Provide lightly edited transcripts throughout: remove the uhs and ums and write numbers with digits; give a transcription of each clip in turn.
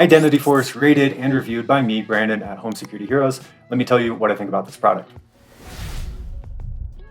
IdentityForce, rated and reviewed by me, Brandon, at Home Security Heroes. Let me tell you what I think about this product.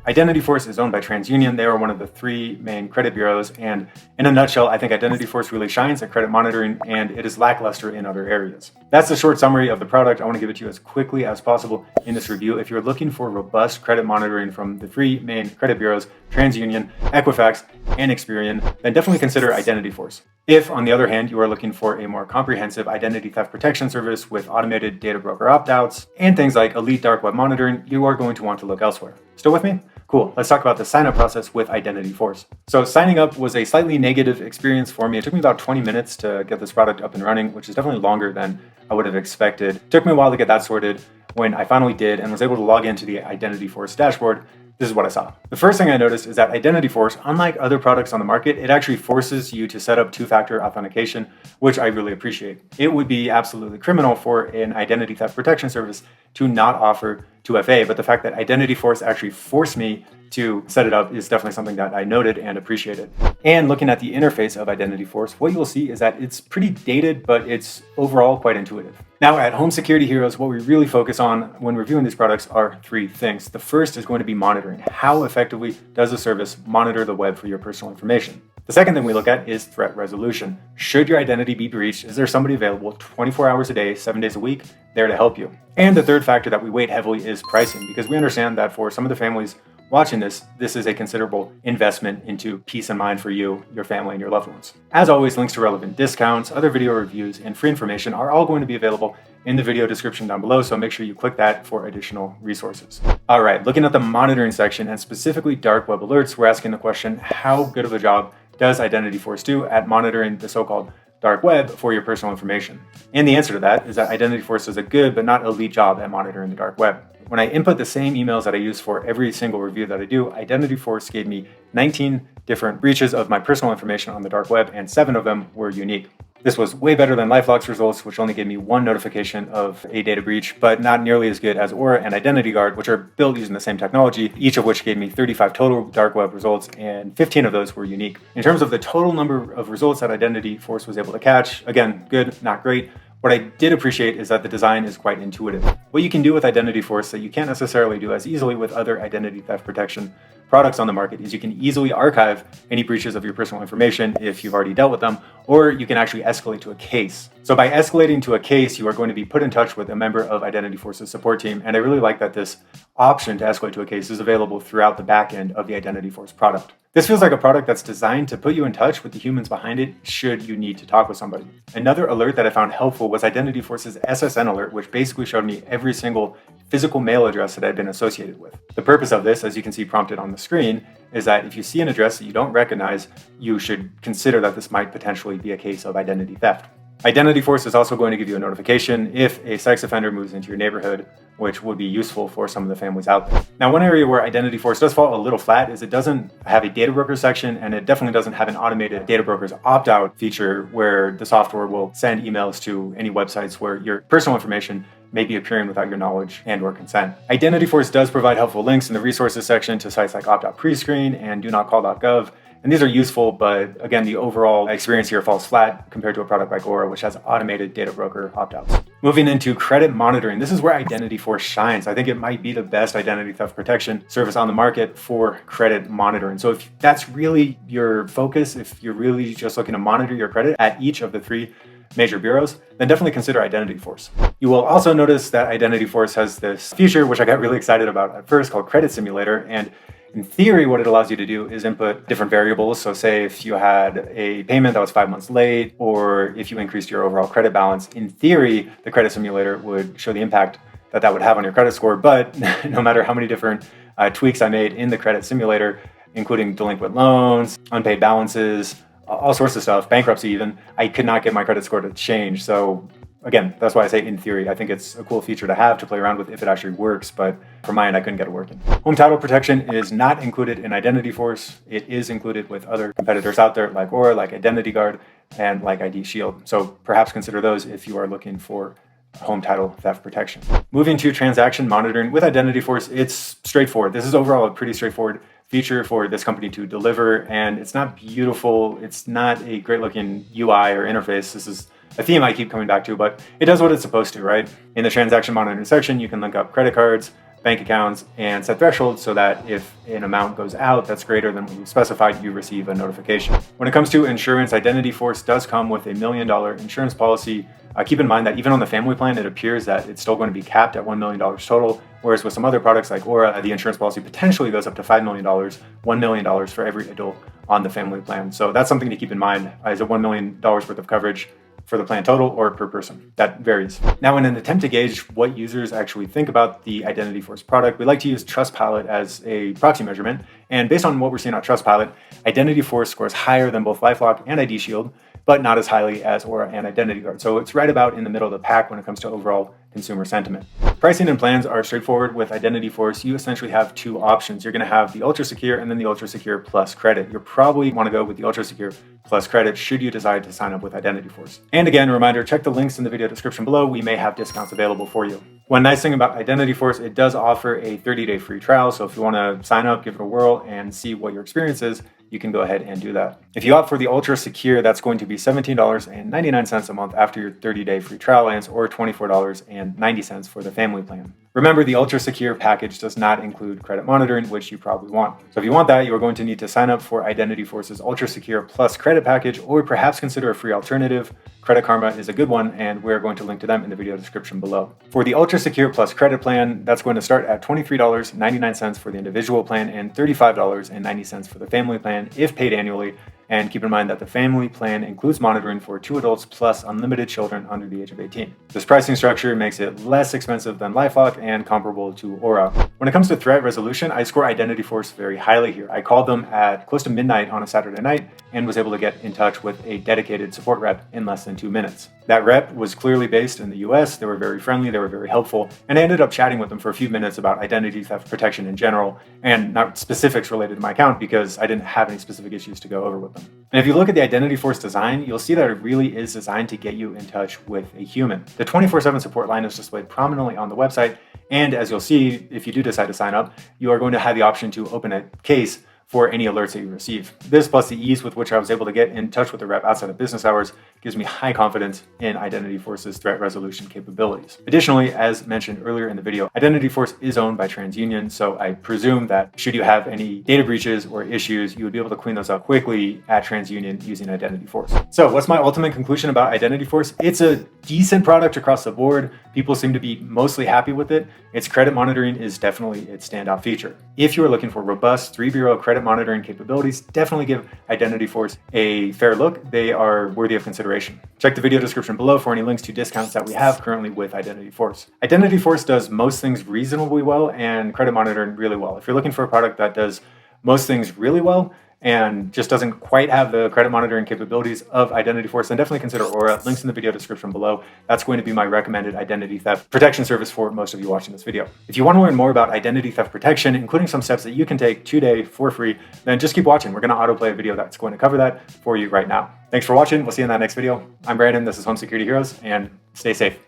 IdentityForce is owned by TransUnion. They are one of the three main credit bureaus, and in a nutshell, I think IdentityForce really shines at credit monitoring, and it is lackluster in other areas. That's the short summary of the product. I want to give it to you as quickly as possible in this review. If you're looking for robust credit monitoring from the three main credit bureaus, TransUnion, Equifax, and Experian, then definitely consider IdentityForce. If, on the other hand, you are looking for a more comprehensive identity theft protection service with automated data broker opt-outs and things like elite dark web monitoring, you are going to want to look elsewhere. Still with me? Cool. Let's talk about the sign-up process with IdentityForce. So signing up was a slightly negative experience for me. It took me about 20 minutes to get this product up and running, which is definitely longer than I would have expected. It took me a while to get that sorted. When I finally did and was able to log into the IdentityForce dashboard, this is what I saw. The first thing I noticed is that IdentityForce, unlike other products on the market, it actually forces you to set up two-factor authentication, which I really appreciate. It would be absolutely criminal for an identity theft protection service to not offer 2FA, but the fact that IdentityForce actually forced me to set it up is definitely something that I noted and appreciated. And looking at the interface of IdentityForce, what you will see is that it's pretty dated, but it's overall quite intuitive. Now at Home Security Heroes, what we really focus on when reviewing these products are three things. The first is going to be monitoring. How effectively does the service monitor the web for your personal information? The second thing we look at is threat resolution. Should your identity be breached, is there somebody available 24 hours a day, 7 days a week, there to help you? And the third factor that we weight heavily is pricing, because we understand that for some of the families watching this is a considerable investment into peace of mind for you, your family, and your loved ones. As always, links to relevant discounts, other video reviews, and free information are all going to be available in the video description down below, so make sure you click that for additional resources. All right, looking at the monitoring section and specifically dark web alerts, we're asking the question, how good of a job does IdentityForce do at monitoring the so-called dark web for your personal information? And the answer to that is that IdentityForce does a good but not elite job at monitoring the dark web. When I input the same emails that I use for every single review that I do, IdentityForce gave me 19 different breaches of my personal information on the dark web, and 7 of them were unique. This was way better than LifeLock's results, which only gave me 1 notification of a data breach, but not nearly as good as Aura and IdentityGuard, which are built using the same technology, each of which gave me 35 total dark web results, and 15 of those were unique. In terms of the total number of results that IdentityForce was able to catch, again, good, not great. What I did appreciate is that the design is quite intuitive. What you can do with IdentityForce that you can't necessarily do as easily with other identity theft protection products on the market is you can easily archive any breaches of your personal information if you've already dealt with them, or you can actually escalate to a case. So by escalating to a case, you are going to be put in touch with a member of IdentityForce's support team, and I really like that this option to escalate to a case is available throughout the back end of the IdentityForce product. This feels like a product that's designed to put you in touch with the humans behind it should you need to talk with somebody. Another alert that I found helpful was IdentityForce's SSN alert, which basically showed me every single physical mail address that I'd been associated with. The purpose of this, as you can see prompted on the screen, is that if you see an address that you don't recognize, you should consider that this might potentially be a case of identity theft. IdentityForce is also going to give you a notification if a sex offender moves into your neighborhood, which would be useful for some of the families out there. Now, one area where IdentityForce does fall a little flat is it doesn't have a data broker section, and it definitely doesn't have an automated data broker's opt-out feature where the software will send emails to any websites where your personal information may be appearing without your knowledge and or consent. IdentityForce does provide helpful links in the resources section to sites like opt-out prescreen and donotcall.gov. And these are useful, but again, the overall experience here falls flat compared to a product like Aura, which has automated data broker opt-outs. Moving into credit monitoring, this is where IdentityForce shines. I think it might be the best identity theft protection service on the market for credit monitoring. So if that's really your focus, if you're really just looking to monitor your credit at each of the 3 major bureaus, then definitely consider IdentityForce. You will also notice that IdentityForce has this feature, which I got really excited about at first, called Credit Simulator. And in theory, what it allows you to do is input different variables. So say if you had a payment that was 5 months late, or if you increased your overall credit balance, in theory, the credit simulator would show the impact that that would have on your credit score. But no matter how many different tweaks I made in the credit simulator, including delinquent loans, unpaid balances, all sorts of stuff, bankruptcy even, I could not get my credit score to change. So again, that's why I say in theory, I think it's a cool feature to have to play around with if it actually works, but for mine, I couldn't get it working. Home title protection is not included in IdentityForce. It is included with other competitors out there like Aura, like IdentityGuard, and like ID Shield. So perhaps consider those if you are looking for home title theft protection. Moving to transaction monitoring with IdentityForce, it's straightforward. This is overall a pretty straightforward feature for this company to deliver, and it's not beautiful. It's not a great looking UI or interface. This is a theme I keep coming back to, but it does what it's supposed to, right? In the transaction monitoring section, you can link up credit cards, bank accounts, and set thresholds so that if an amount goes out that's greater than what you specified, you receive a notification. When it comes to insurance, IdentityForce does come with a $1 million insurance policy. Keep in mind that even on the family plan, it appears that it's still going to be capped at $1 million total, whereas with some other products like Aura, the insurance policy potentially goes up to $5 million, $1 million for every adult on the family plan. So that's something to keep in mind. Is it $1 million worth of coverage for the plan total or per person? That varies. Now, in an attempt to gauge what users actually think about the IdentityForce product, we like to use Trustpilot as a proxy measurement. And based on what we're seeing on Trustpilot, IdentityForce scores higher than both LifeLock and ID Shield, but not as highly as Aura and Identity Guard. So it's right about in the middle of the pack when it comes to overall consumer sentiment. Pricing and plans are straightforward with IdentityForce. You essentially have two options. You're going to have the Ultra Secure and then the Ultra Secure Plus Credit. You'll probably want to go with the Ultra Secure Plus Credit should you decide to sign up with IdentityForce. And again, a reminder, check the links in the video description below. We may have discounts available for you. One nice thing about IdentityForce, it does offer a 30-day free trial. So if you want to sign up, give it a whirl, and see what your experience is, you can go ahead and do that. If you opt for the Ultra Secure, that's going to be $17.99 a month after your 30-day free trial ends, or $24.90 for the family plan. Remember, the Ultra Secure package does not include credit monitoring, which you probably want. So if you want that, you are going to need to sign up for IdentityForce's Ultra Secure Plus Credit package, or perhaps consider a free alternative. Credit Karma is a good one, and we're going to link to them in the video description below. For the Ultra Secure Plus Credit plan, that's going to start at $23.99 for the individual plan and $35.90 for the family plan if paid annually. And keep in mind that the family plan includes monitoring for 2 adults plus unlimited children under the age of 18. This pricing structure makes it less expensive than LifeLock and comparable to Aura. When it comes to threat resolution, I score IdentityForce very highly here. I called them at close to midnight on a Saturday night and was able to get in touch with a dedicated support rep in less than 2 minutes. That rep was clearly based in the US. They were very friendly, they were very helpful, and I ended up chatting with them for a few minutes about identity theft protection in general, and not specifics related to my account because I didn't have any specific issues to go over with them. And if you look at the IdentityForce design, you'll see that it really is designed to get you in touch with a human. The 24/7 support line is displayed prominently on the website, and as you'll see, if you do decide to sign up, you are going to have the option to open a case for any alerts that you receive. This, plus the ease with which I was able to get in touch with the rep outside of business hours, gives me high confidence in IdentityForce's threat resolution capabilities. Additionally, as mentioned earlier in the video, IdentityForce is owned by TransUnion, so I presume that should you have any data breaches or issues, you would be able to clean those up quickly at TransUnion using IdentityForce. So what's my ultimate conclusion about IdentityForce? It's a decent product across the board. People seem to be mostly happy with it. Its credit monitoring is definitely its standout feature. If you are looking for robust 3-bureau credit monitoring capabilities, definitely give IdentityForce a fair look. They are worthy of consideration. Check the video description below for any links to discounts that we have currently with IdentityForce. IdentityForce does most things reasonably well and credit monitoring really well. If you're looking for a product that does most things really well and just doesn't quite have the credit monitoring capabilities of IdentityForce, then definitely consider Aura. Links in the video description below. That's going to be my recommended identity theft protection service for most of you watching this video. If you want to learn more about identity theft protection, including some steps that you can take today for free, then just keep watching. We're going to autoplay a video that's going to cover that for you right now. Thanks for watching. We'll see you in that next video. I'm Brandon. This is Home Security Heroes, and stay safe.